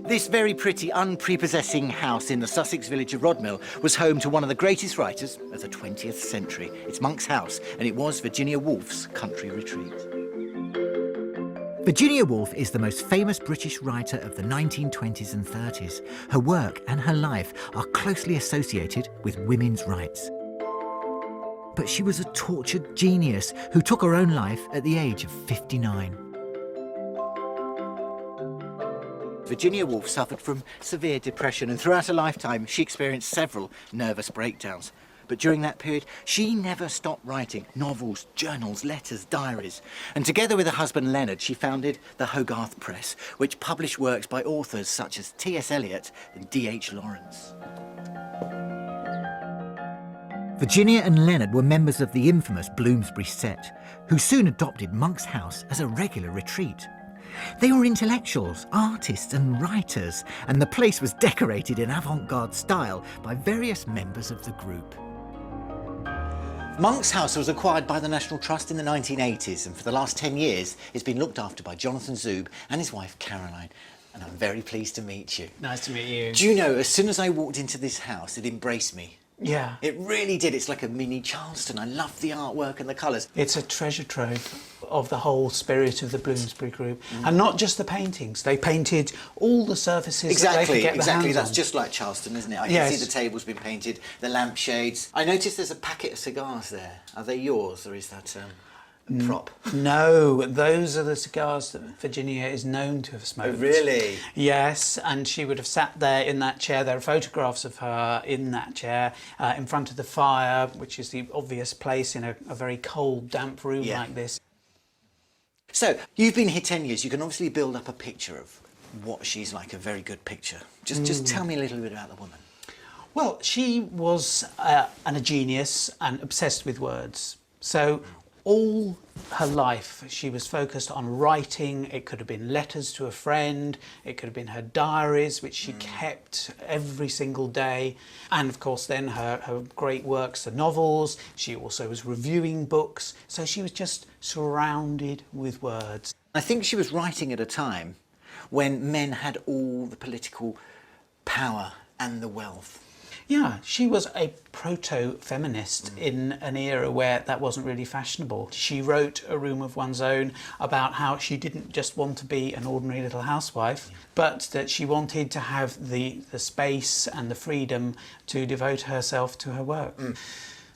This very pretty, unprepossessing house in the Sussex village of Rodmill was home to one of the greatest writers of the 20th century. It's Monk's House, and it was Virginia Woolf's country retreat. Virginia Woolf is the most famous British writer of the 1920s and 30s. Her work and her life are closely associated with women's rights. But she was a tortured genius who took her own life at the age of 59. Virginia Woolf suffered from severe depression, and throughout her lifetime she experienced several nervous breakdowns. But during that period, she never stopped writing novels, journals, letters, diaries. And together with her husband Leonard, she founded the Hogarth Press, which published works by authors such as T.S. Eliot and D.H. Lawrence. Virginia and Leonard were members of the infamous Bloomsbury set, who soon adopted Monk's House as a regular retreat. They were intellectuals, artists and writers, and the place was decorated in avant-garde style by various members of the group. Monk's House was acquired by the National Trust in the 1980s, and for the last 10 years it's been looked after by Jonathan Zub and his wife Caroline. And I'm very pleased to meet you. Nice to meet you. Do you know, as soon as I walked into this house, it embraced me. Yeah. It really did. It's like a mini Charleston. I love the artwork and the colours. It's a treasure trove of the whole spirit of the Bloomsbury group. And not just the paintings. They painted all the surfaces that they could get their hands That's on. just like Charleston, isn't it? I can see the table's been painted, the lampshades. I noticed there's a packet of cigars there. Are they yours, or is that a prop? No, those are the cigars that Virginia is known to have smoked. Oh, really? Yes, and she would have sat there in that chair. There are photographs of her in that chair, in front of the fire, which is the obvious place in a very cold, damp room like this. So, you've been here 10 years. You can obviously build up a picture of what she's like, a very good picture. Just tell me a little bit about the woman. Well, she was a genius and obsessed with words. So all her life she was focused on writing. It could have been letters to a friend, it could have been her diaries, which she kept every single day, and of course then her great works, the novels. She also was reviewing books, so she was just surrounded with words. I think she was writing at a time when men had all the political power and the wealth. Yeah, she was a proto-feminist in an era where that wasn't really fashionable. She wrote A Room of One's Own about how she didn't just want to be an ordinary little housewife, but that she wanted to have the space and the freedom to devote herself to her work.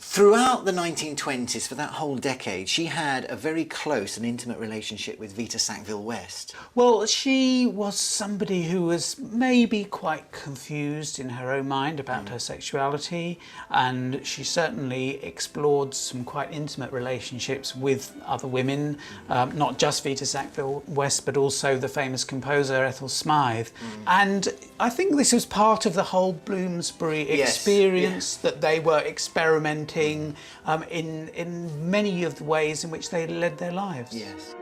Throughout the 1920s, for that whole decade, she had a very close and intimate relationship with Vita Sackville-West. Well, she was somebody who was maybe quite confused in her own mind about her sexuality, and she certainly explored some quite intimate relationships with other women, not just Vita Sackville-West, but also the famous composer Ethel Smythe. And I think this was part of the whole Bloomsbury experience, that they were experimenting in many of the ways in which they led their lives. Yes.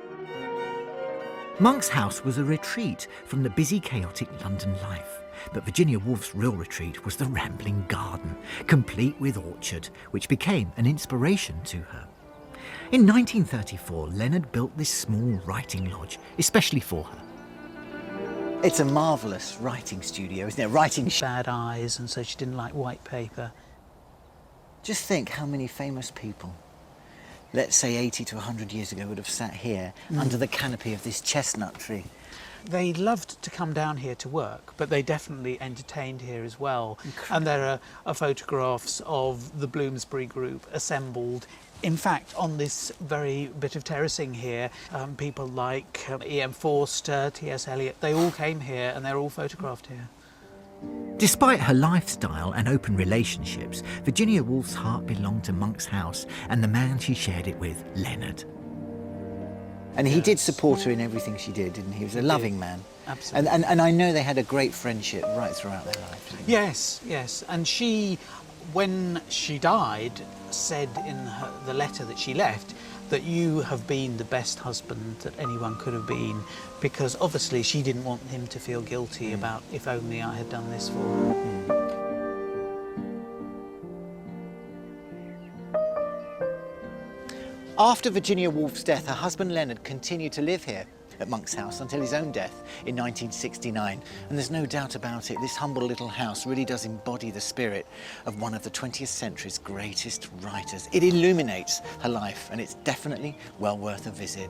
Monk's House was a retreat from the busy, chaotic London life. But Virginia Woolf's real retreat was the rambling garden, complete with orchard, which became an inspiration to her. In 1934, Leonard built this small writing lodge, especially for her. It's a marvellous writing studio, isn't it? Writing Bad eyes, and so she didn't like white paper. Just think how many famous people, let's say 80 to 100 years ago, would have sat here under the canopy of this chestnut tree. They loved to come down here to work, but they definitely entertained here as well. Incredible. And there are photographs of the Bloomsbury group assembled. In fact, on this very bit of terracing here, people like E.M. Forster, T.S. Eliot, they all came here and they're all photographed here. Despite her lifestyle and open relationships, Virginia Woolf's heart belonged to Monk's House and the man she shared it with, Leonard. And he did support her in everything she did, didn't he? He was a loving man. Absolutely. And I know they had a great friendship right throughout their life. Yes, yes. And she, when she died, said in the letter that she left that you have been the best husband that anyone could have been, because obviously she didn't want him to feel guilty about if only I had done this for her. After Virginia Woolf's death, her husband Leonard continued to live here. at Monk's House until his own death in 1969. And there's no doubt about it, this humble little house really does embody the spirit of one of the 20th century's greatest writers. It illuminates her life, and it's definitely well worth a visit.